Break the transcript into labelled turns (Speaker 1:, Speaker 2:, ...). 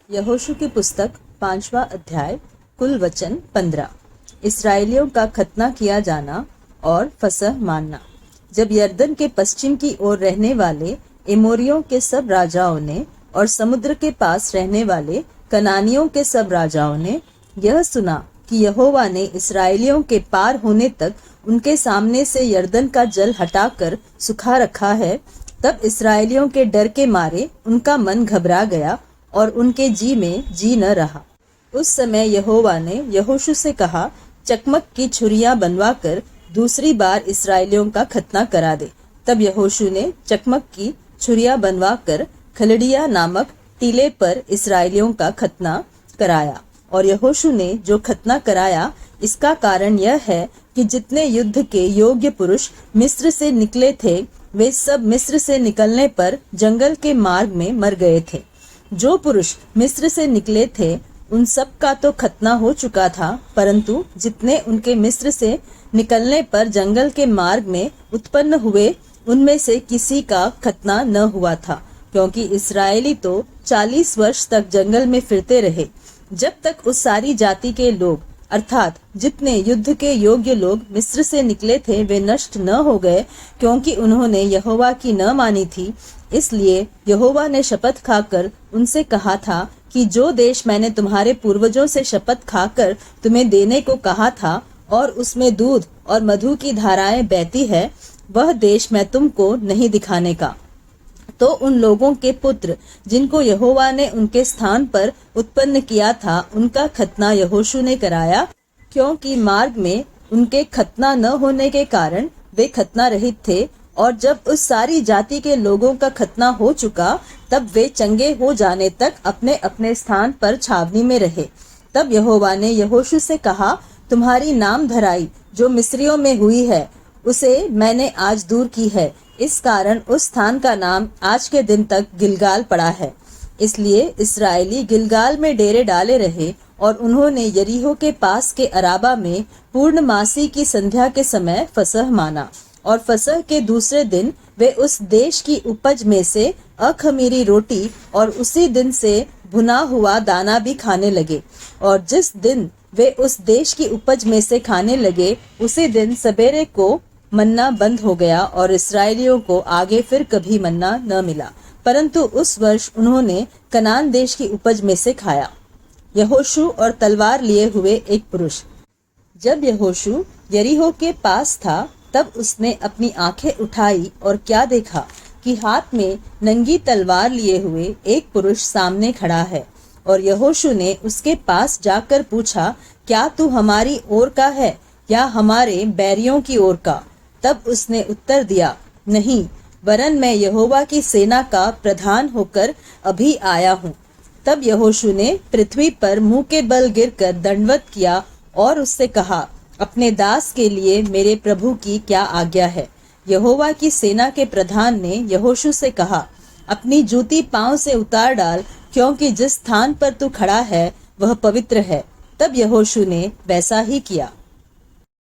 Speaker 1: यहोशू की पुस्तक 5वां अध्याय। कुल वचन 15। इसराइलियों का खतना किया जाना और फसह मानना। जब यरदन के पश्चिम की ओर रहने वाले एमोरियों के सब राजाओं ने और समुद्र के पास रहने वाले कनानियों के सब राजाओं ने यह सुना कि यहोवा ने इसराइलियों के पार होने तक उनके सामने से यरदन का जल हटाकर सुखा रखा है, तब इसराइलियों के डर के मारे उनका मन घबरा गया और उनके जी में जी न रहा। उस समय यहोवा ने यहोशू से कहा, चकमक की छुरियां बनवाकर दूसरी बार इसराइलियों का खतना करा दे। तब यहोशू ने चकमक की छुरियां बनवाकर खलड़िया नामक टीले पर इसराइलियों का खतना कराया। और यहोशू ने जो खतना कराया, इसका कारण यह है कि जितने युद्ध के योग्य पुरुष मिस्र से निकले थे, वे सब मिस्र से निकलने पर जंगल के मार्ग में मर गए थे। जो पुरुष मिस्र से निकले थे उन सब का तो खतना हो चुका था, परंतु जितने उनके मिस्र से निकलने पर जंगल के मार्ग में उत्पन्न हुए, उनमें से किसी का खतना न हुआ था, क्योंकि इस्राएली तो 40 वर्ष तक जंगल में फिरते रहे, जब तक उस सारी जाति के लोग अर्थात जितने युद्ध के योग्य लोग मिस्र से निकले थे वे नष्ट न हो गए, क्योंकि उन्होंने यहोवा की न मानी थी। इसलिए यहोवा ने शपथ खाकर उनसे कहा था कि जो देश मैंने तुम्हारे पूर्वजों से शपथ खाकर तुम्हें देने को कहा था और उसमें दूध और मधु की धाराएं बहती है, वह देश मैं तुमको नहीं दिखाने का। तो उन लोगों के पुत्र जिनको यहोवा ने उनके स्थान पर उत्पन्न किया था, उनका खतना यहोशू ने कराया, क्योंकि मार्ग में उनके खतना न होने के कारण वे खतना रहित थे। और जब उस सारी जाति के लोगों का खतना हो चुका, तब वे चंगे हो जाने तक अपने अपने स्थान पर छावनी में रहे। तब यहोवा ने यहोशू से कहा, तुम्हारी नाम धराई जो मिस्रियों में हुई है, उसे मैंने आज दूर की है। इस कारण उस स्थान का नाम आज के दिन तक गिलगाल पड़ा है। इसलिए इसराइली गिलगाल में डेरे डाले रहे और उन्होंने यरीहो के पास के अराबा में पूर्णमासी की संध्या के समय फसह माना। और फसह के दूसरे दिन वे उस देश की उपज में से अखमीरी रोटी और उसी दिन से भुना हुआ दाना भी खाने लगे। और जिस दिन वे उस देश की उपज में से खाने लगे, उसी दिन सवेरे को मन्ना बंद हो गया और इसराइलियों को आगे फिर कभी मन्ना न मिला, परंतु उस वर्ष उन्होंने कनान देश की उपज में से खाया। यहोशू और तलवार लिए हुए एक पुरुष। जब यहोशू यरीहो के पास था, तब उसने अपनी आंखें उठाई और क्या देखा कि हाथ में नंगी तलवार लिए हुए एक पुरुष सामने खड़ा है। और यहोशू ने उसके पास जाकर पूछा, क्या तू हमारी ओर का है या हमारे बैरियों की ओर का? तब उसने उत्तर दिया, नहीं, वरन मैं यहोवा की सेना का प्रधान होकर अभी आया हूँ। तब यहोशू ने पृथ्वी पर मुंह के बल गिरकर दंडवत किया और उससे कहा, अपने दास के लिए मेरे प्रभु की क्या आज्ञा है? यहोवा की सेना के प्रधान ने यहोशू से कहा, अपनी जूती पांव से उतार डाल, क्योंकि जिस स्थान पर तू खड़ा है वह पवित्र है। तब यहोशू ने वैसा ही किया।